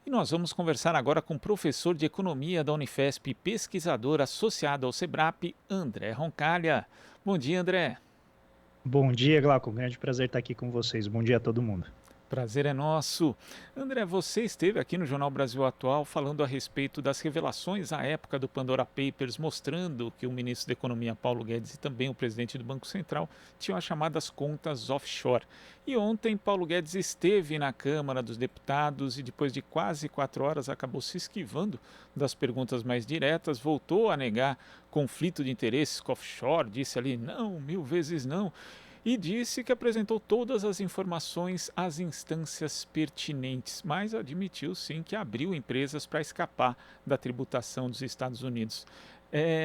E nós vamos conversar agora com o professor de Economia da Unifesp e pesquisador associado ao SEBRAP, André Roncalha. Bom dia, André. Bom dia, Glauco. Um grande prazer estar aqui com vocês. Bom dia a todo mundo. Prazer é nosso. André, você esteve aqui no Jornal Brasil Atual falando a respeito das revelações à época do Pandora Papers, mostrando que o ministro da Economia, Paulo Guedes, e também o presidente do Banco Central tinham as chamadas contas offshore. E ontem, Paulo Guedes esteve na Câmara dos Deputados e, depois de quase 4 horas, acabou se esquivando das perguntas mais diretas, voltou a negar conflito de interesses com offshore, disse ali, não, 1000 vezes não, e disse que apresentou todas as informações às instâncias pertinentes, mas admitiu sim que abriu empresas para escapar da tributação dos Estados Unidos.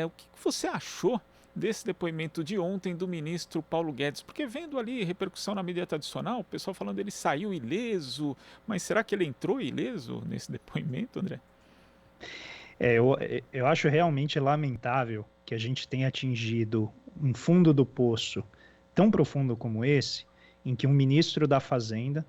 O que você achou desse depoimento de ontem do ministro Paulo Guedes? Porque vendo ali repercussão na mídia tradicional, o pessoal falando que ele saiu ileso, mas será que ele entrou ileso nesse depoimento, André? Eu acho realmente lamentável que a gente tenha atingido um fundo do poço tão profundo como esse, em que um ministro da Fazenda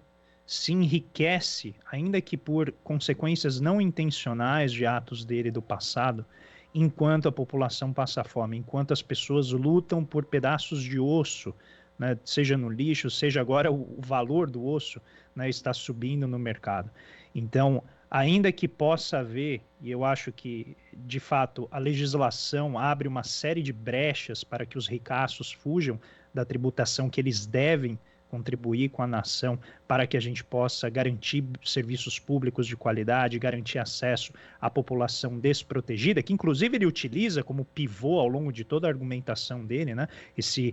se enriquece, ainda que por consequências não intencionais de atos dele do passado, enquanto a população passa fome, enquanto as pessoas lutam por pedaços de osso, né, seja no lixo, seja agora o valor do osso, né, está subindo no mercado. Então, ainda que possa haver, e eu acho que, de fato, a legislação abre uma série de brechas para que os ricaços fujam da tributação que eles devem contribuir com a nação para que a gente possa garantir serviços públicos de qualidade, garantir acesso à população desprotegida, que inclusive ele utiliza como pivô ao longo de toda a argumentação dele, né? Esse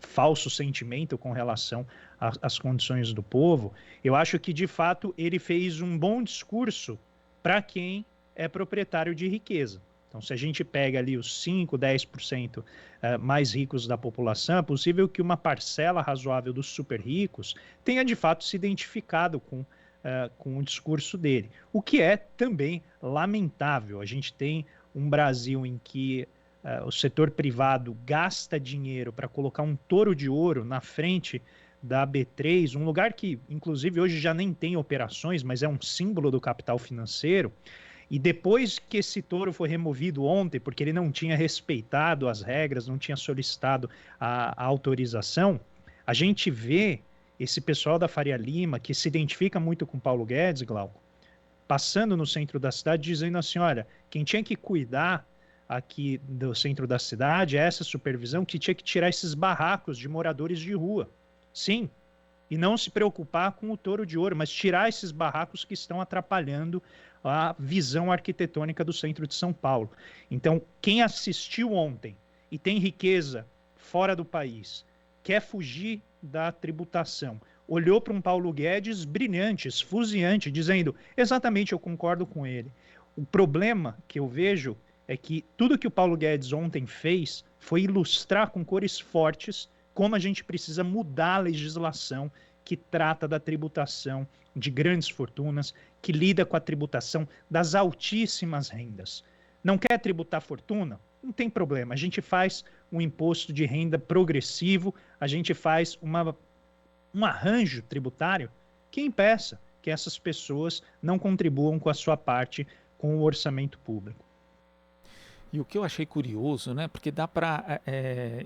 falso sentimento com relação às condições do povo. Eu acho que, de fato, ele fez um bom discurso para quem é proprietário de riqueza. Então, se a gente pega ali os 5, 10% mais ricos da população, é possível que uma parcela razoável dos super ricos tenha de fato se identificado com o discurso dele. O que é também lamentável. A gente tem um Brasil em que o setor privado gasta dinheiro para colocar um touro de ouro na frente da B3, um lugar que, inclusive, hoje já nem tem operações, mas é um símbolo do capital financeiro. E depois que esse touro foi removido ontem, porque ele não tinha respeitado as regras, não tinha solicitado a autorização, a gente vê esse pessoal da Faria Lima, que se identifica muito com Paulo Guedes, Glauco, passando no centro da cidade, dizendo assim, olha, quem tinha que cuidar aqui do centro da cidade, essa supervisão, que tinha que tirar esses barracos de moradores de rua. Sim, e não se preocupar com o touro de ouro, mas tirar esses barracos que estão atrapalhando a visão arquitetônica do centro de São Paulo. Então, quem assistiu ontem e tem riqueza fora do país, quer fugir da tributação, olhou para um Paulo Guedes brilhante, esfuziante, dizendo, exatamente, eu concordo com ele. O problema que eu vejo é que tudo que o Paulo Guedes ontem fez foi ilustrar com cores fortes como a gente precisa mudar a legislação que trata da tributação de grandes fortunas, que lida com a tributação das altíssimas rendas. Não quer tributar fortuna? Não tem problema. A gente faz um imposto de renda progressivo, a gente faz um arranjo tributário que impeça que essas pessoas não contribuam com a sua parte com o orçamento público. E o que eu achei curioso, né, porque dá para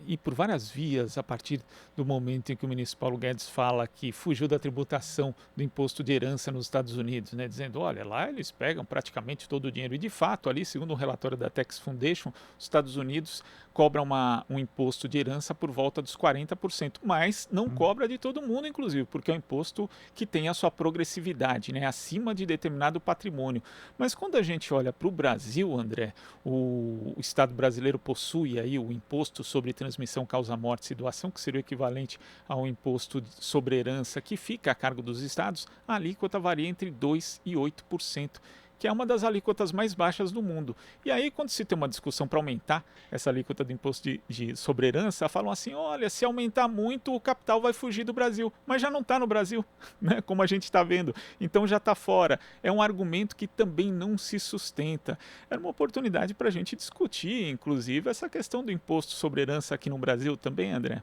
ir por várias vias a partir do momento em que o ministro Paulo Guedes fala que fugiu da tributação do imposto de herança nos Estados Unidos, né, dizendo, olha, lá eles pegam praticamente todo o dinheiro. E de fato, ali, segundo um relatório da Tax Foundation, os Estados Unidos cobram um imposto de herança por volta dos 40%, mas não cobra de todo mundo, inclusive, porque é um imposto que tem a sua progressividade, né, acima de determinado patrimônio. Mas quando a gente olha para o Brasil, André, o Estado brasileiro possui aí o imposto sobre transmissão, causa-mortes e doação, que seria o equivalente ao imposto sobre herança que fica a cargo dos estados, a alíquota varia entre 2% e 8%, que é uma das alíquotas mais baixas do mundo. E aí, quando se tem uma discussão para aumentar essa alíquota do imposto de sobre herança, falam assim, olha, se aumentar muito, o capital vai fugir do Brasil. Mas já não está no Brasil, né? Como a gente está vendo. Então já está fora. É um argumento que também não se sustenta. Era uma oportunidade para a gente discutir, inclusive, essa questão do imposto sobre herança aqui no Brasil também, André.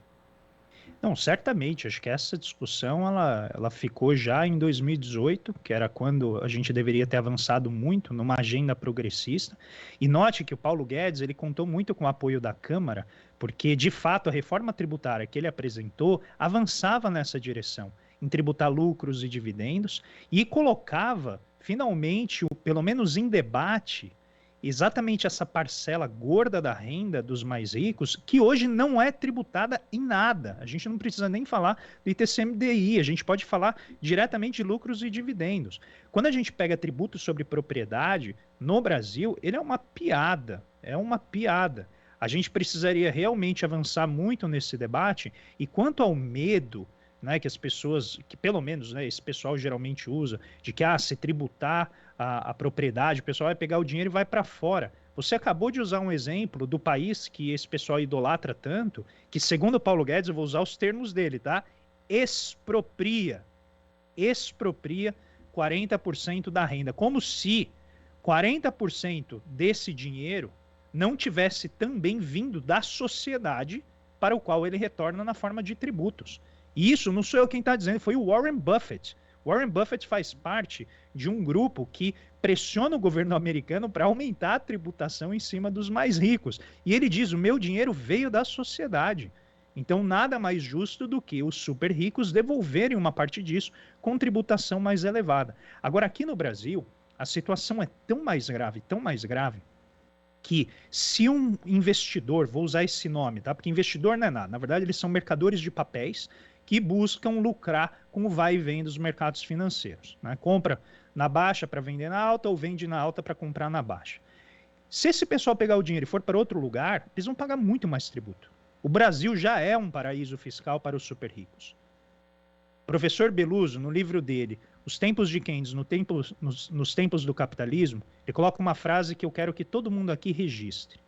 Não, certamente. Acho que essa discussão ela ficou já em 2018, que era quando a gente deveria ter avançado muito numa agenda progressista. E note que o Paulo Guedes ele contou muito com o apoio da Câmara, porque de fato a reforma tributária que ele apresentou avançava nessa direção, em tributar lucros e dividendos, e colocava finalmente, pelo menos em debate, exatamente essa parcela gorda da renda dos mais ricos, que hoje não é tributada em nada. A gente não precisa nem falar do ITCMDI, a gente pode falar diretamente de lucros e dividendos. Quando a gente pega tributo sobre propriedade, no Brasil, ele é uma piada, é uma piada. A gente precisaria realmente avançar muito nesse debate, e quanto ao medo, né, que as pessoas, que pelo menos, né, esse pessoal geralmente usa, de que se tributar a propriedade, o pessoal vai pegar o dinheiro e vai para fora. Você acabou de usar um exemplo do país que esse pessoal idolatra tanto, que segundo o Paulo Guedes, eu vou usar os termos dele, tá? Expropria 40% da renda, como se 40% desse dinheiro não tivesse também vindo da sociedade para o qual ele retorna na forma de tributos. E isso não sou eu quem está dizendo, foi o Warren Buffett. Warren Buffett faz parte de um grupo que pressiona o governo americano para aumentar a tributação em cima dos mais ricos. E ele diz: o meu dinheiro veio da sociedade. Então, nada mais justo do que os super ricos devolverem uma parte disso com tributação mais elevada. Agora, aqui no Brasil, a situação é tão mais grave, que se um investidor, vou usar esse nome, tá? Porque investidor não é nada, na verdade eles são mercadores de papéis que buscam lucrar com o vai e vem dos mercados financeiros, né? Compra na baixa para vender na alta ou vende na alta para comprar na baixa. Se esse pessoal pegar o dinheiro e for para outro lugar, eles vão pagar muito mais tributo. O Brasil já é um paraíso fiscal para os super ricos. O professor Beluso, no livro dele, Os Tempos de Keynes nos Tempos do Capitalismo, ele coloca uma frase que eu quero que todo mundo aqui registre.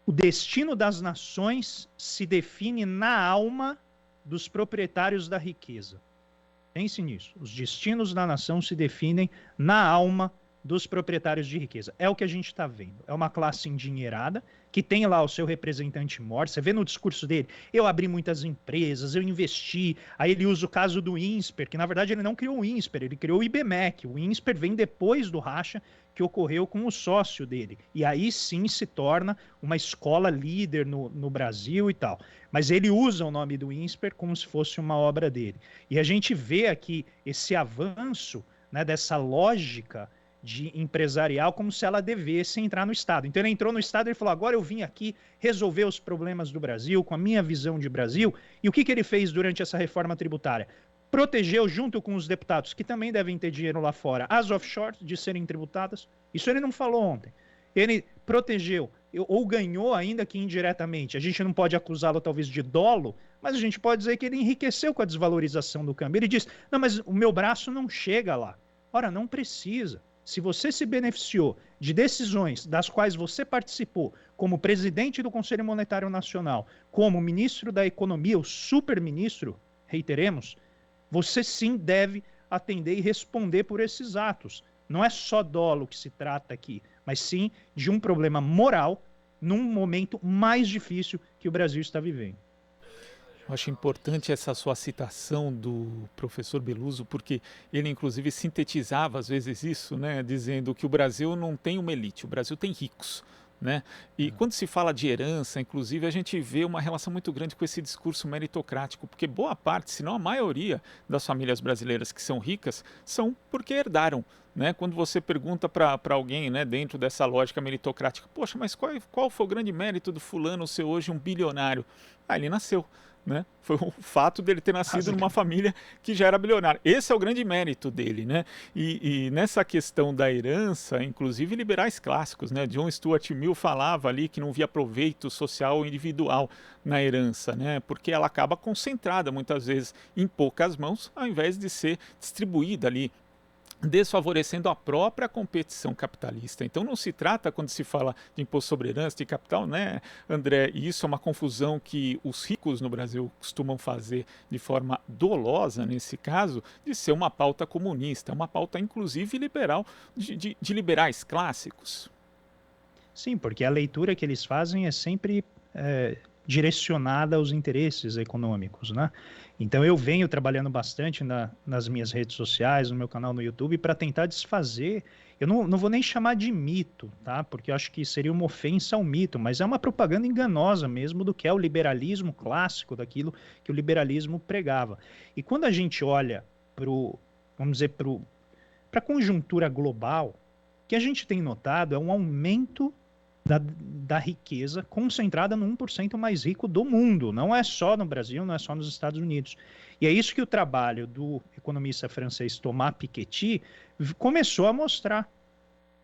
O destino das nações se define na alma dos proprietários da riqueza. Pense nisso. Os destinos da nação se definem na alma dos proprietários de riqueza. É o que a gente está vendo. É uma classe endinheirada que tem lá o seu representante maior. Você vê no discurso dele, eu abri muitas empresas, eu investi. Aí ele usa o caso do INSPER, que na verdade ele não criou o INSPER, ele criou o IBMEC. O INSPER vem depois do racha que ocorreu com o sócio dele. E aí sim se torna uma escola líder no Brasil e tal. Mas ele usa o nome do INSPER como se fosse uma obra dele. E a gente vê aqui esse avanço, né, dessa lógica de empresarial, como se ela devesse entrar no Estado. Então ele entrou no Estado e falou: agora eu vim aqui resolver os problemas do Brasil, com a minha visão de Brasil. E o que ele fez durante essa reforma tributária? Protegeu, junto com os deputados, que também devem ter dinheiro lá fora, as offshores de serem tributadas. Isso ele não falou ontem. Ele protegeu, ou ganhou, ainda que indiretamente. A gente não pode acusá-lo talvez de dolo, mas a gente pode dizer que ele enriqueceu com a desvalorização do câmbio. Ele diz: não, mas o meu braço não chega lá. Ora, não precisa. Se você se beneficiou de decisões das quais você participou, como presidente do Conselho Monetário Nacional, como ministro da Economia, o super-ministro, reiteremos, você sim deve atender e responder por esses atos. Não é só dolo que se trata aqui, mas sim de um problema moral num momento mais difícil que o Brasil está vivendo. Eu acho importante essa sua citação do professor Beluso, porque ele inclusive sintetizava às vezes isso, né, dizendo que o Brasil não tem uma elite, o Brasil tem ricos. Né? E quando se fala de herança, inclusive, a gente vê uma relação muito grande com esse discurso meritocrático, porque boa parte, se não a maioria das famílias brasileiras que são ricas, são porque herdaram. Né? Quando você pergunta para alguém, né, dentro dessa lógica meritocrática: poxa, mas qual foi o grande mérito do fulano ser hoje um bilionário? Ele nasceu. Né? Foi o fato dele ter nascido numa família que já era bilionária. Esse é o grande mérito dele. Né? E nessa questão da herança, inclusive liberais clássicos, né? John Stuart Mill falava ali que não via proveito social individual na herança, né? Porque ela acaba concentrada muitas vezes em poucas mãos, ao invés de ser distribuída ali, desfavorecendo a própria competição capitalista. Então não se trata, quando se fala de imposto sobre herança, de capital, né, André, e isso é uma confusão que os ricos no Brasil costumam fazer de forma dolosa, nesse caso, de ser uma pauta comunista, uma pauta inclusive liberal, de liberais clássicos. Sim, porque a leitura que eles fazem é sempre direcionada aos interesses econômicos, né? Então eu venho trabalhando bastante nas minhas redes sociais, no meu canal no YouTube, para tentar desfazer. Eu não vou nem chamar de mito, tá? Porque eu acho que seria uma ofensa ao mito, mas é uma propaganda enganosa mesmo do que é o liberalismo clássico, daquilo que o liberalismo pregava. E quando a gente olha vamos dizer, para a conjuntura global, o que a gente tem notado é um aumento da riqueza concentrada no 1% mais rico do mundo. Não é só no Brasil, não é só nos Estados Unidos. E é isso que o trabalho do economista francês Thomas Piketty começou a mostrar.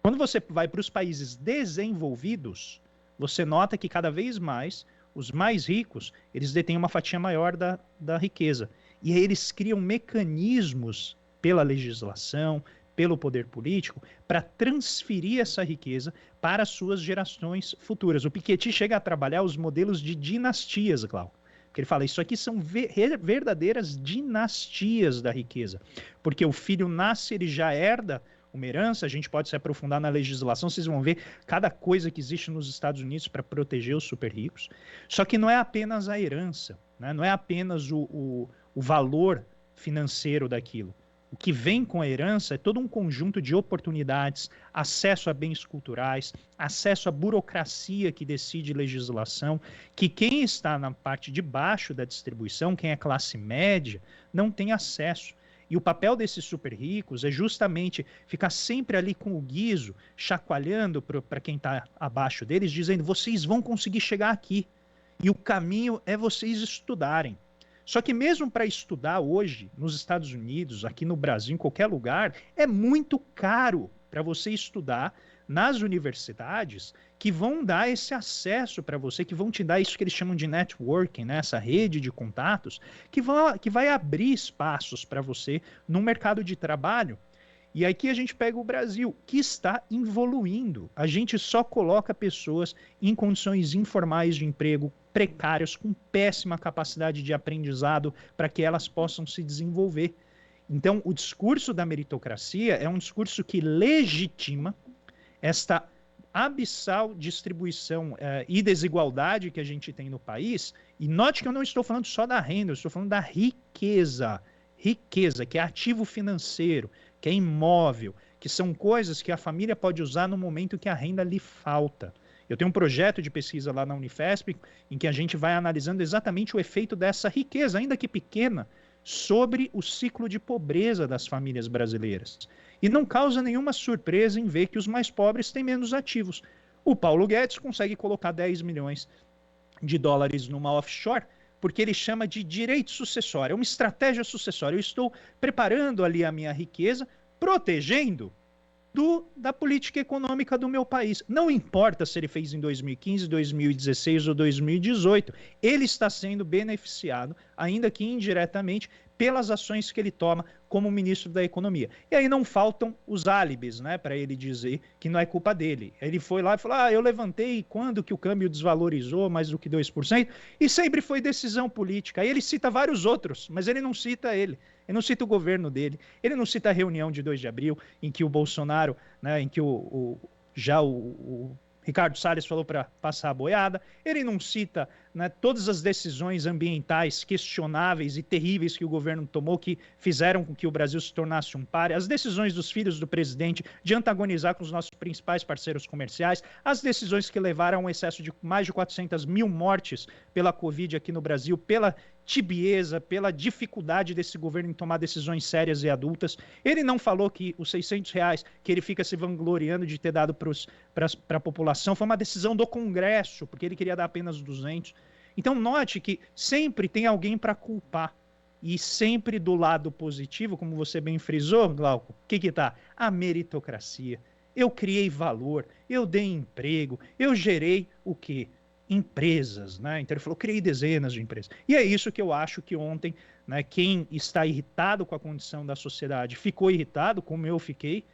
Quando você vai para os países desenvolvidos, você nota que cada vez mais os mais ricos, eles detêm uma fatia maior da riqueza. E aí eles criam mecanismos pela legislação, pelo poder político, para transferir essa riqueza para as suas gerações futuras. O Piketty chega a trabalhar os modelos de dinastias, Glauco. Porque ele fala, isso aqui são verdadeiras dinastias da riqueza. Porque o filho nasce, ele já herda uma herança, a gente pode se aprofundar na legislação, vocês vão ver cada coisa que existe nos Estados Unidos para proteger os super ricos. Só que não é apenas a herança, né? Não é apenas o valor financeiro daquilo. O que vem com a herança é todo um conjunto de oportunidades, acesso a bens culturais, acesso à burocracia que decide legislação, que quem está na parte de baixo da distribuição, quem é classe média, não tem acesso. E o papel desses super ricos é justamente ficar sempre ali com o guizo, chacoalhando para quem está abaixo deles, dizendo, vocês vão conseguir chegar aqui. E o caminho é vocês estudarem. Só que mesmo para estudar hoje, nos Estados Unidos, aqui no Brasil, em qualquer lugar, é muito caro para você estudar nas universidades que vão dar esse acesso para você, que vão te dar isso que eles chamam de networking, né? Essa rede de contatos, que vai abrir espaços para você no mercado de trabalho. E aqui a gente pega o Brasil, que está evoluindo. A gente só coloca pessoas em condições informais de emprego, precários, com péssima capacidade de aprendizado, para que elas possam se desenvolver. Então, o discurso da meritocracia é um discurso que legitima esta abissal distribuição e desigualdade que a gente tem no país. E note que eu não estou falando só da renda, eu estou falando da riqueza. Riqueza, que é ativo financeiro, que é imóvel, que são coisas que a família pode usar no momento que a renda lhe falta. Eu tenho um projeto de pesquisa lá na Unifesp em que a gente vai analisando exatamente o efeito dessa riqueza, ainda que pequena, sobre o ciclo de pobreza das famílias brasileiras. E não causa nenhuma surpresa em ver que os mais pobres têm menos ativos. O Paulo Guedes consegue colocar 10 milhões de dólares numa offshore porque ele chama de direito sucessório, é uma estratégia sucessória. Eu estou preparando ali a minha riqueza, protegendo da política econômica do meu país. Não importa se ele fez em 2015, 2016 ou 2018, ele está sendo beneficiado, ainda que indiretamente, pelas ações que ele toma como ministro da Economia. E aí não faltam os álibis, né, para ele dizer que não é culpa dele. Ele foi lá e falou, eu levantei quando que o câmbio desvalorizou mais do que 2%, e sempre foi decisão política. Aí ele cita vários outros, mas ele não cita ele. Ele não cita o governo dele, ele não cita a reunião de 2 de abril, em que o Bolsonaro, né, em que o Ricardo Salles falou para passar a boiada, ele não cita, né, todas as decisões ambientais questionáveis e terríveis que o governo tomou, que fizeram com que o Brasil se tornasse um páreo, as decisões dos filhos do presidente de antagonizar com os nossos principais parceiros comerciais, as decisões que levaram a um excesso de mais de 400 mil mortes pela Covid aqui no Brasil, pela tibieza, pela dificuldade desse governo em tomar decisões sérias e adultas. Ele não falou que os R$600 que ele fica se vangloriando de ter dado para a população foi uma decisão do Congresso, porque ele queria dar apenas 200. Então note que sempre tem alguém para culpar. E sempre do lado positivo, como você bem frisou, Glauco, o que está? A meritocracia. Eu criei valor, eu dei emprego, eu gerei o quê? Empresas, né? Então ele falou, criei dezenas de empresas. E é isso que eu acho que ontem, né, quem está irritado com a condição da sociedade ficou irritado, como eu fiquei,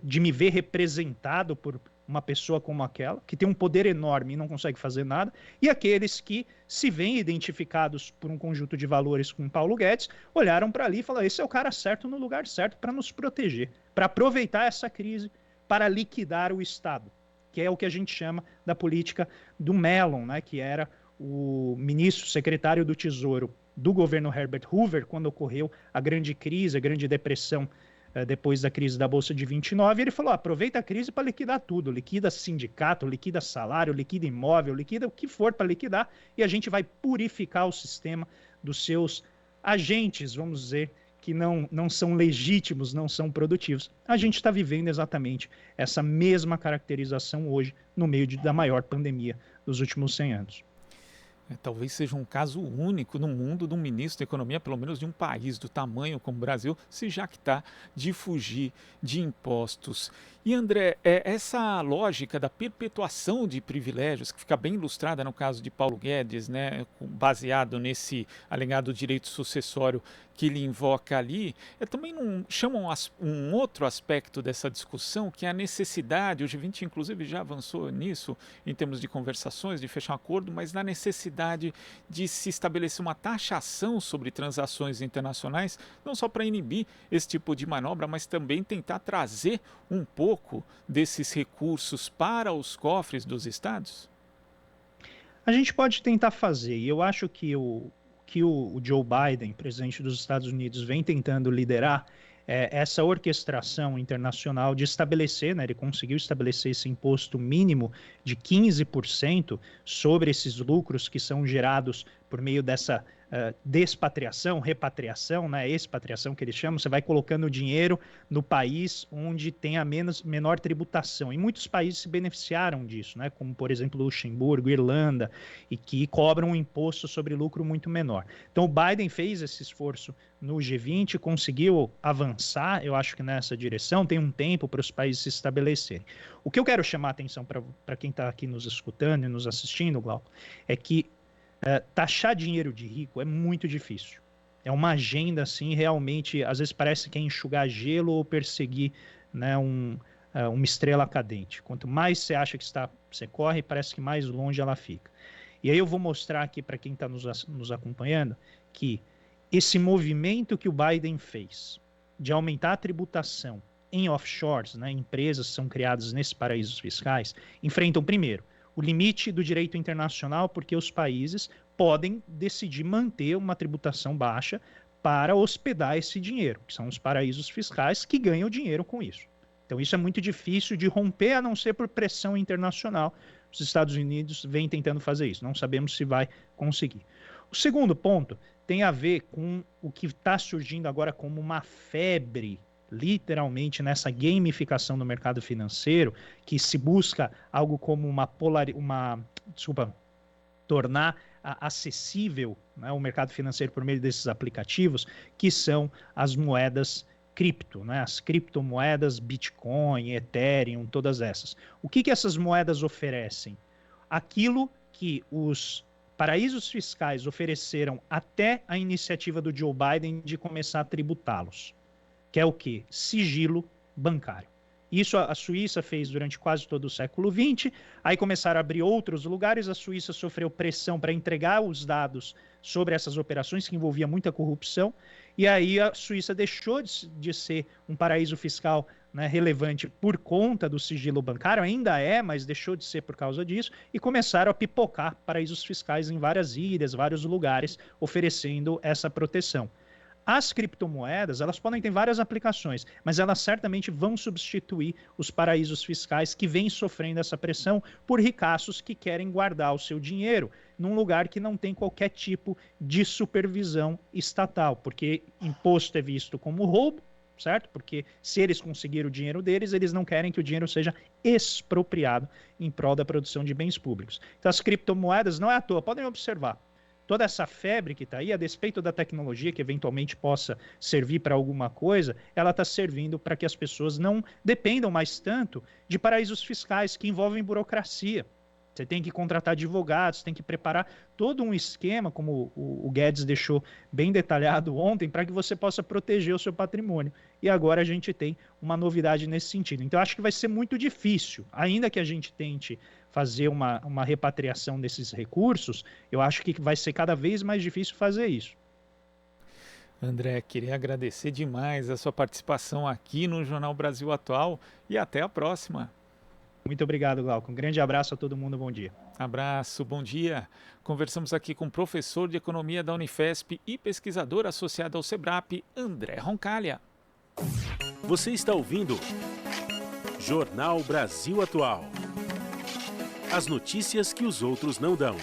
de me ver representado por uma pessoa como aquela, que tem um poder enorme e não consegue fazer nada, e aqueles que se veem identificados por um conjunto de valores com Paulo Guedes, olharam para ali e falaram, esse é o cara certo no lugar certo para nos proteger, para aproveitar essa crise, para liquidar o Estado, que é o que a gente chama da política do Mellon, né, que era o ministro secretário do Tesouro do governo Herbert Hoover, quando ocorreu a grande crise, a grande depressão, depois da crise da Bolsa de 29, ele falou, aproveita a crise para liquidar tudo, liquida sindicato, liquida salário, liquida imóvel, liquida o que for para liquidar, e a gente vai purificar o sistema dos seus agentes, vamos dizer, que não são legítimos, não são produtivos. A gente está vivendo exatamente essa mesma caracterização hoje, no meio da maior pandemia dos últimos 100 anos. Talvez seja um caso único no mundo de um ministro da Economia, pelo menos de um país do tamanho como o Brasil, se jactar de fugir de impostos. E André, essa lógica da perpetuação de privilégios, que fica bem ilustrada no caso de Paulo Guedes, né, baseado nesse alegado direito sucessório que ele invoca ali, também não chamam um outro aspecto dessa discussão, que é a necessidade, o G20 inclusive já avançou nisso, em termos de conversações, de fechar um acordo, mas na necessidade de se estabelecer uma taxação sobre transações internacionais, não só para inibir esse tipo de manobra, mas também tentar trazer um pouco desses recursos para os cofres dos estados? A gente pode tentar fazer, e eu acho que o Joe Biden, presidente dos Estados Unidos, vem tentando liderar essa orquestração internacional de estabelecer, né, ele conseguiu estabelecer esse imposto mínimo de 15% sobre esses lucros que são gerados por meio dessa despatriação, repatriação, né, expatriação que eles chamam, você vai colocando o dinheiro no país onde tem a menor tributação. E muitos países se beneficiaram disso, né, como por exemplo Luxemburgo, Irlanda, e que cobram um imposto sobre lucro muito menor. Então o Biden fez esse esforço no G20, conseguiu avançar, eu acho que nessa direção, tem um tempo para os países se estabelecerem. O que eu quero chamar a atenção para quem está aqui nos escutando e nos assistindo, Glauco, é que taxar dinheiro de rico é muito difícil. É uma agenda, assim, realmente, às vezes parece que é enxugar gelo ou perseguir, né, uma estrela cadente. Quanto mais você acha que você corre, parece que mais longe ela fica. E aí eu vou mostrar aqui para quem está nos acompanhando que esse movimento que o Biden fez de aumentar a tributação em offshores, né, empresas que são criadas nesses paraísos fiscais, enfrentam primeiro o limite do direito internacional, porque os países podem decidir manter uma tributação baixa para hospedar esse dinheiro, que são os paraísos fiscais que ganham dinheiro com isso. Então isso é muito difícil de romper, a não ser por pressão internacional. Os Estados Unidos vêm tentando fazer isso, não sabemos se vai conseguir. O segundo ponto tem a ver com o que está surgindo agora como uma febre, literalmente nessa gamificação do mercado financeiro, que se busca algo como tornar acessível, né, o mercado financeiro por meio desses aplicativos, que são as moedas cripto, né, as criptomoedas, Bitcoin, Ethereum, todas essas. O que essas moedas oferecem? Aquilo que os paraísos fiscais ofereceram até a iniciativa do Joe Biden de começar a tributá-los, que é o quê? Sigilo bancário. Isso a Suíça fez durante quase todo o século XX, aí começaram a abrir outros lugares, a Suíça sofreu pressão para entregar os dados sobre essas operações, que envolvia muita corrupção, e aí a Suíça deixou de ser um paraíso fiscal, né, relevante por conta do sigilo bancário, ainda é, mas deixou de ser por causa disso, e começaram a pipocar paraísos fiscais em várias ilhas, vários lugares, oferecendo essa proteção. As criptomoedas, elas podem ter várias aplicações, mas elas certamente vão substituir os paraísos fiscais que vêm sofrendo essa pressão por ricaços que querem guardar o seu dinheiro num lugar que não tem qualquer tipo de supervisão estatal, porque imposto é visto como roubo, certo? Porque se eles conseguirem o dinheiro deles, eles não querem que o dinheiro seja expropriado em prol da produção de bens públicos. Então as criptomoedas, não é à toa, podem observar, toda essa febre que está aí, a despeito da tecnologia que eventualmente possa servir para alguma coisa, ela está servindo para que as pessoas não dependam mais tanto de paraísos fiscais que envolvem burocracia. Você tem que contratar advogados, tem que preparar todo um esquema, como o Guedes deixou bem detalhado ontem, para que você possa proteger o seu patrimônio. E agora a gente tem uma novidade nesse sentido. Então, acho que vai ser muito difícil, ainda que a gente tente fazer uma repatriação desses recursos, eu acho que vai ser cada vez mais difícil fazer isso. André, queria agradecer demais a sua participação aqui no Jornal Brasil Atual e até a próxima. Muito obrigado, Glauco. Um grande abraço a todo mundo, bom dia. Abraço, bom dia. Conversamos aqui com o professor de Economia da Unifesp e pesquisador associado ao SEBRAP, André Roncalha. Você está ouvindo Jornal Brasil Atual. As notícias que os outros não dão.